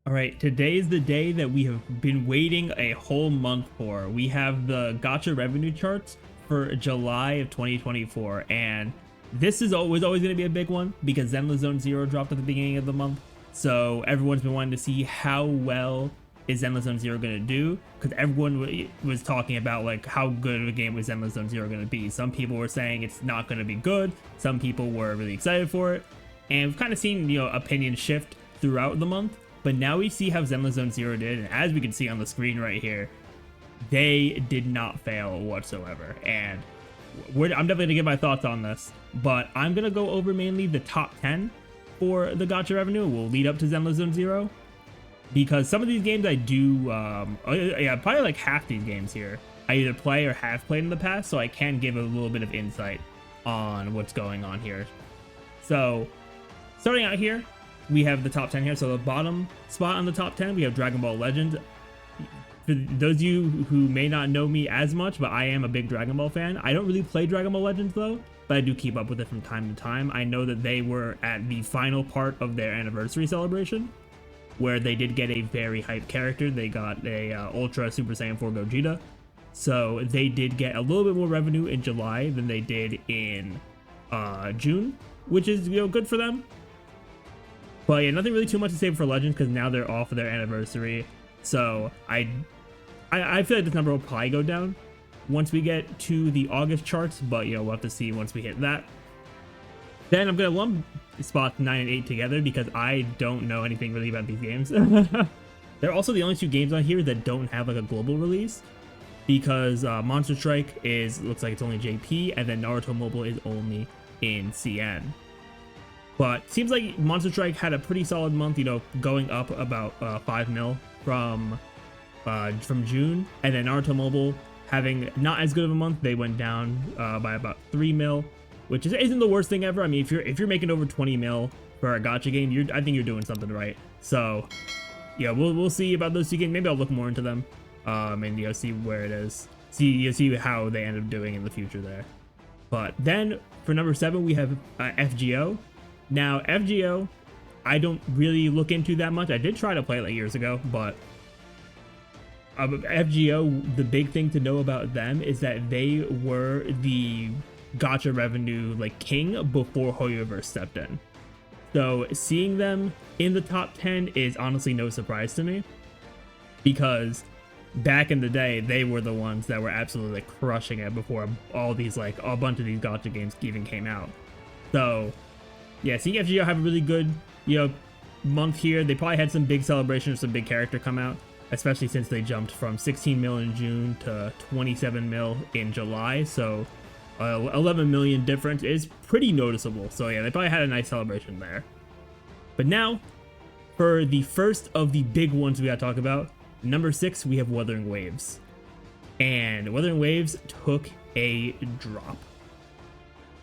All right, today is the day that we have been waiting a whole month for. We have the Gacha revenue charts for July of 2024, and this is always going to be a big one because Zenless Zone Zero dropped at the beginning of the month. So everyone's been wanting to see how well is Zenless Zone Zero going to do, because everyone was talking about like how good of a game was Zenless Zone Zero going to be. Some people were saying it's not going to be good. Some people were really excited for it, and we've kind of seen opinions shift throughout the month. But now we see how Zenless Zone Zero did, and as we can see on the screen right here, they did not fail whatsoever. And I'm definitely going to give my thoughts on this, but I'm going to go over mainly the top 10 for the Gacha revenue. We'll lead up to Zenless Zone Zero, because some of these games I do, yeah, probably like half these games here, I either play or have played in the past, so I can give a little bit of insight on what's going on here. So, starting out here, we have the top 10 here. So the bottom spot on the top 10, we have Dragon Ball Legends. For those of you who may not know me as much, but I am a big Dragon Ball fan. I don't really play Dragon Ball Legends though, but I do keep up with it from time to time. I know that they were at the final part of their anniversary celebration, where they did get a very hyped character. They got a Ultra Super Saiyan 4 Gogeta. So they did get a little bit more revenue in July than they did in June, which is good for them. But yeah, nothing really too much to say for Legends because now they're off of their anniversary. So I feel like this number will probably go down once we get to the August charts, but we'll have to see once we hit that. Then I'm gonna lump spots 9 and 8 together because I don't know anything really about these games. They're also the only two games on here that don't have like a global release, because Monster Strike looks like it's only JP, and then Naruto Mobile is only in CN. But seems like Monster Strike had a pretty solid month, going up about 5 mil from June, and then Naruto Mobile having not as good of a month. They went down by about 3 mil, which isn't the worst thing ever. I mean, if you're making over 20 mil for a gacha game, I think you're doing something right. So yeah, we'll see about those two games. Maybe I'll look more into them, and see where it is. See how they end up doing in the future there. But then for number 7, we have FGO. Now, FGO, I don't really look into that much. I did try to play it like years ago, but FGO, the big thing to know about them is that they were the gacha revenue like king before Hoyoverse stepped in. So seeing them in the top 10 is honestly no surprise to me, because back in the day, they were the ones that were absolutely crushing it before all these a bunch of these gacha games even came out. So yeah, seeing FGO have a really good, month here. They probably had some big celebrations, some big character come out, especially since they jumped from 16 mil in June to 27 mil in July. So 11 million difference is pretty noticeable. So yeah, they probably had a nice celebration there. But now, for the first of the big ones we gotta talk about, number 6, we have Wuthering Waves. And Wuthering Waves took a drop.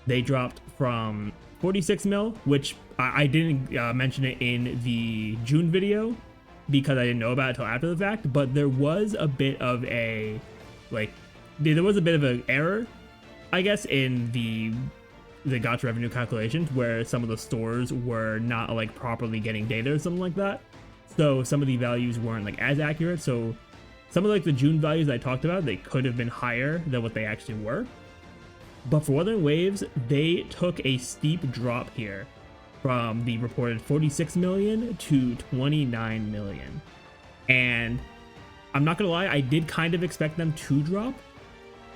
They dropped from 46 mil, which I didn't mention it in the June video because I didn't know about it until after the fact, but there was a bit of an error, I guess, in the gacha revenue calculations, where some of the stores were not properly getting data or something like that. So some of the values weren't as accurate. So some of the June values I talked about, they could have been higher than what they actually were. But for Wuthering Waves, they took a steep drop here from the reported 46 million to 29 million. And I'm not gonna lie, I did kind of expect them to drop,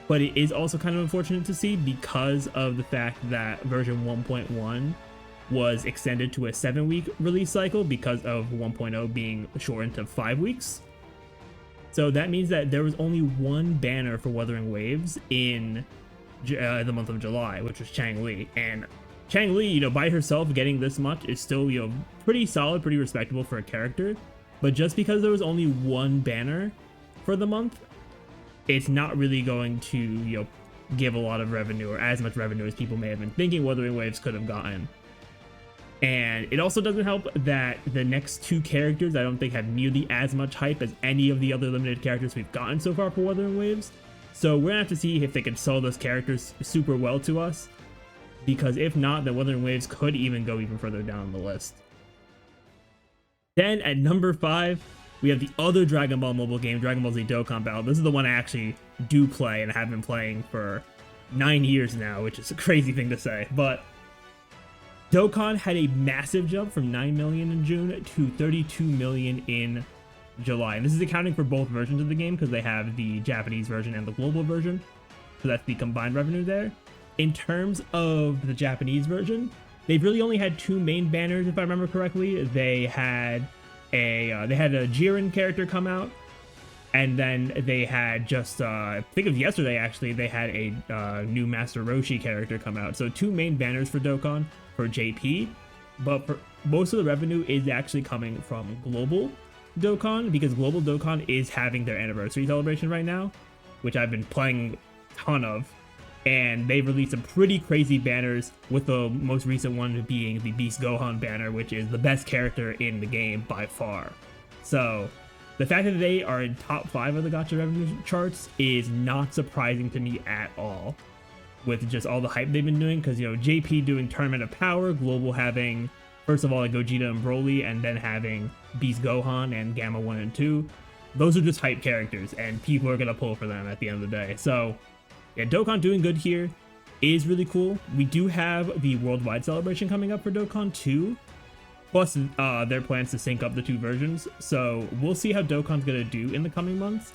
but it is also kind of unfortunate to see because of the fact that version 1.1 was extended to a 7-week release cycle because of 1.0 being shortened to 5 weeks. So that means that there was only one banner for Wuthering Waves in the month of July, which was Chang-Li. And Chang-Li, by herself getting this much is still, pretty solid, pretty respectable for a character. But just because there was only one banner for the month, it's not really going to, give a lot of revenue, or as much revenue as people may have been thinking Wuthering Waves could have gotten. And it also doesn't help that the next 2 characters I don't think have nearly as much hype as any of the other limited characters we've gotten so far for Wuthering Waves. So we're gonna have to see if they can sell those characters super well to us, because if not, then Wuthering Waves could even go even further down the list. Then at number 5, we have the other Dragon Ball mobile game, Dragon Ball Z Dokkan Battle. This is the one I actually do play and have been playing for 9 years now, which is a crazy thing to say. But Dokkan had a massive jump from 9 million in June to 32 million in July. And this is accounting for both versions of the game because they have the Japanese version and the global version. So that's the combined revenue there. In terms of the Japanese version, they've really only had 2 main banners, if I remember correctly. They had a Jiren character come out, and then they had just I think of yesterday actually, they had a new Master Roshi character come out. So 2 main banners for Dokkan for JP, but for most of the revenue is actually coming from global Dokkan, because global Dokkan is having their anniversary celebration right now, which I've been playing a ton of. And they've released some pretty crazy banners, with the most recent one being the Beast Gohan banner, which is the best character in the game by far. So the fact that they are in top 5 of the Gacha revenue charts is not surprising to me at all, with just all the hype they've been doing. Because, you know, JP doing Tournament of Power, Global having, first of all, like Gogeta and Broly, and then having Beast Gohan and Gamma 1 and 2. Those are just hype characters, and people are going to pull for them at the end of the day. So yeah, Dokkan doing good here is really cool. We do have the worldwide celebration coming up for Dokkan 2, plus their plans to sync up the 2 versions. So we'll see how Dokkan's gonna do in the coming months.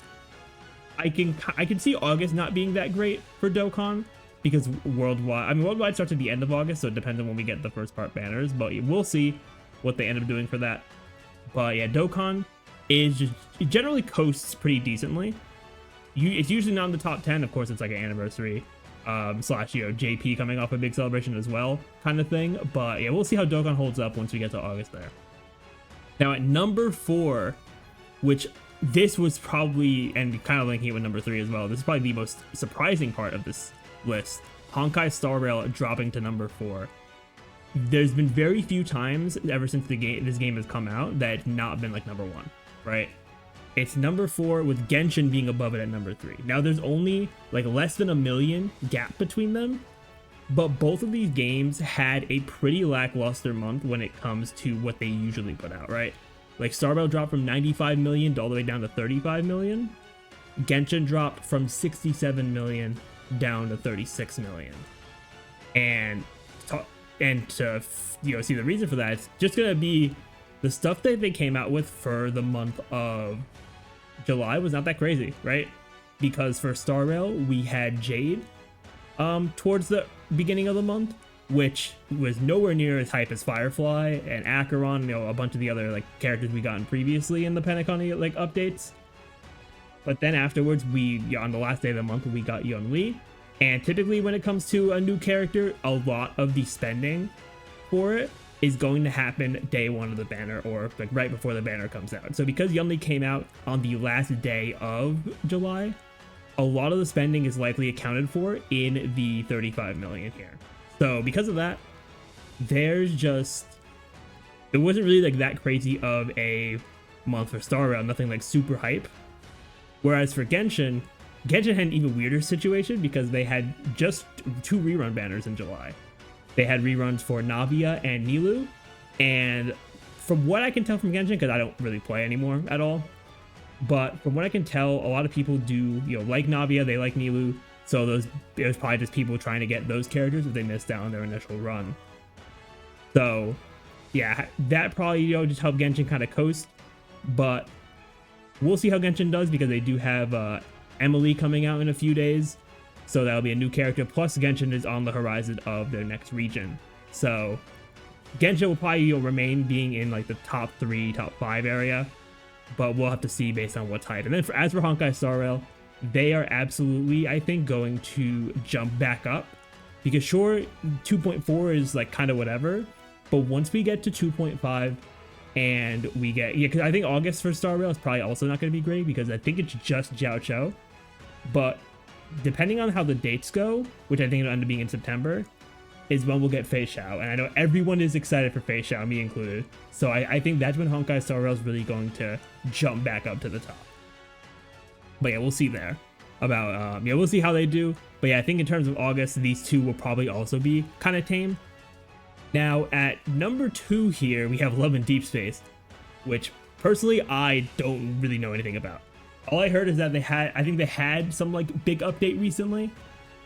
I can see August not being that great for Dokkan, because worldwide starts at the end of August, so it depends on when we get the first part banners. But we'll see what they end up doing for that. But yeah, Dokkan it generally coasts pretty decently. It's usually not in the top 10. Of course, it's like an anniversary slash, you know, JP coming off a big celebration as well kind of thing. But yeah, we'll see how Dokkan holds up once we get to August there. Now at number 4, which this was probably, and kind of linking it with number 3 as well, this is probably the most surprising part of this list, Honkai Star Rail dropping to number 4. There's been very few times ever since this game has come out that it's not been like number 1, right? It's number 4, with Genshin being above it at number 3. Now there's only like less than 1 million gap between them, but both of these games had a pretty lackluster month when it comes to what they usually put out, right? Like Star Rail dropped from 95 million all the way down to 35 million. Genshin dropped from 67 million down to 36 million. And to, you know, see the reason for that, it's just gonna be the stuff that they came out with for the month of July was not that crazy, right? Because for Star Rail, we had Jade towards the beginning of the month, which was nowhere near as hype as Firefly and Acheron, you know, a bunch of the other like characters we gotten previously in the Penacony like updates. But then afterwards, on the last day of the month, we got Yunli. And typically when it comes to a new character, a lot of the spending for it is going to happen day 1 of the banner, or like right before the banner comes out. So because Yunli came out on the last day of July, a lot of the spending is likely accounted for in the 35 million here. So because of that, it wasn't really like that crazy of a month for Star Rail, nothing like super hype. Whereas for Genshin had an even weirder situation, because they had just 2 rerun banners in July. They had reruns for Navia and Nilou, and from what I can tell from Genshin, because I don't really play anymore at all, but from what I can tell, a lot of people do, you know, like Navia, they like Nilou, so it was probably just people trying to get those characters if they missed out on their initial run. So yeah, that probably, you know, just helped Genshin kind of coast, but we'll see how Genshin does, because they do have Emily coming out in a few days. So that'll be a new character, plus Genshin is on the horizon of their next region. So Genshin will probably remain being in like the top 3, top 5 area, but we'll have to see based on what's hype. And then as for Honkai Star Rail, they are absolutely, I think, going to jump back up, because sure, 2.4 is like kind of whatever, but once we get to 2.5 and we get, because I think August for Star Rail is probably also not going to be great, because I think it's just Jiao Chou, but depending on how the dates go, which I think it'll end up being in September, is when we'll get Fei Xiao. And I know everyone is excited for Fei Xiao, me included. So I think that's when Honkai Star Rail is really going to jump back up to the top. But yeah, we'll see there. We'll see how they do. But yeah, I think in terms of August, these 2 will probably also be kind of tame. Now, at number 2 here, we have Love and Deepspace. which personally I don't really know anything about. All I heard is that I think they had some like big update recently,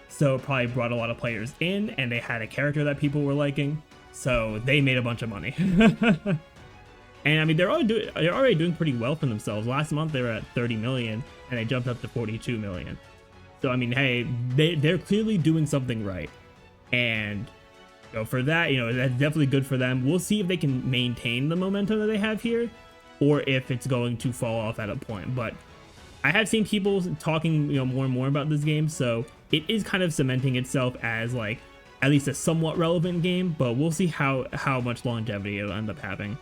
so it probably brought a lot of players in, and they had a character that people were liking, so they made a bunch of money. And I mean, they're already doing pretty well for themselves. Last month they were at 30 million, and they jumped up to 42 million. So I mean, hey, they're clearly doing something right, and for that, that's definitely good for them. We'll see if they can maintain the momentum that they have here, or if it's going to fall off at a point. But I have seen people talking, more and more about this game, so it is kind of cementing itself as like at least a somewhat relevant game. But we'll see how much longevity it'll end up having.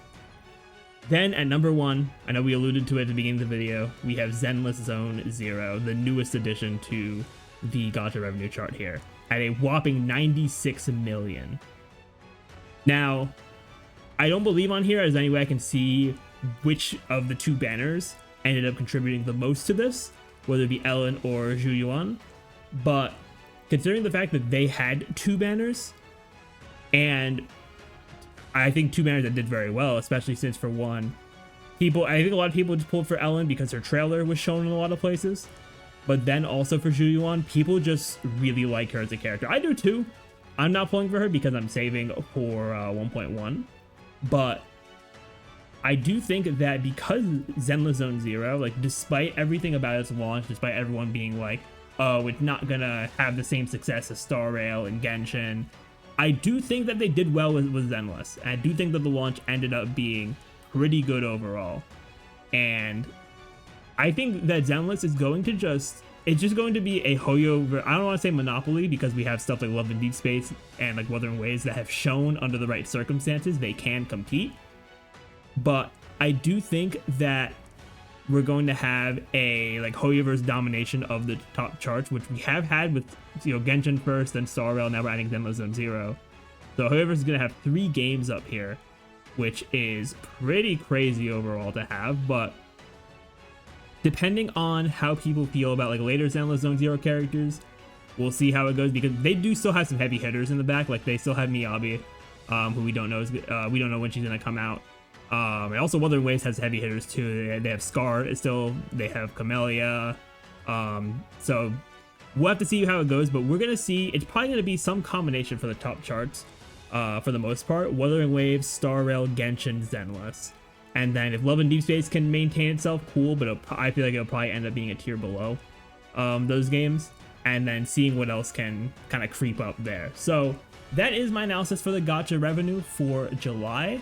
Then at number 1, I know we alluded to it at the beginning of the video, we have Zenless Zone Zero, the newest addition to the Gacha revenue chart here, at a whopping 96 million. Now, I don't believe on here as any way I can see which of the 2 banners ended up contributing the most to this, whether it be Ellen or Zhu Yuan, but considering the fact that they had 2 banners, and I think 2 banners that did very well, especially since, for one, I think a lot of people just pulled for Ellen because her trailer was shown in a lot of places, but then also for Zhu Yuan, people just really like her as a character. I do too. I'm not pulling for her because I'm saving for 1.1, but I do think that because Zenless Zone Zero, like, despite everything about its launch, despite everyone being like, oh, it's not gonna have the same success as Star Rail and Genshin, I do think that they did well with Zenless. And I do think that the launch ended up being pretty good overall. And I think that Zenless is going to it's just going to be a Hoyo, I don't want to say monopoly, because we have stuff like Love and Deepspace and like Wuthering Waves that have shown under the right circumstances they can compete. But I do think that we're going to have a like Hoyoverse domination of the top charts, which we have had with Genshin first, then Star Rail, now we're adding Zenless Zone Zero. So Hoyoverse is going to have 3 games up here, which is pretty crazy overall to have. But depending on how people feel about like later Zenless Zone Zero characters, we'll see how it goes, because they do still have some heavy hitters in the back. Like they still have Miyabi, who we don't know we don't know when she's going to come out. And also Wuthering Waves has heavy hitters too. They have Scar still, they have Camellia. So we'll have to see how it goes, but we're gonna see it's probably gonna be some combination for the top charts, for the most part. Wuthering Waves, Star Rail, Genshin, Zenless. And then if Love and Deepspace can maintain itself, cool, but I feel like it'll probably end up being a tier below those games. And then seeing what else can kind of creep up there. So that is my analysis for the Gacha revenue for July.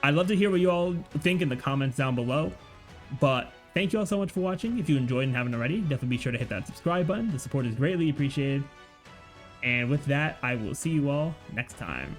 I'd love to hear what you all think in the comments down below, but thank you all so much for watching. If you enjoyed and haven't already, definitely be sure to hit that subscribe button. The support is greatly appreciated. And with that, I will see you all next time.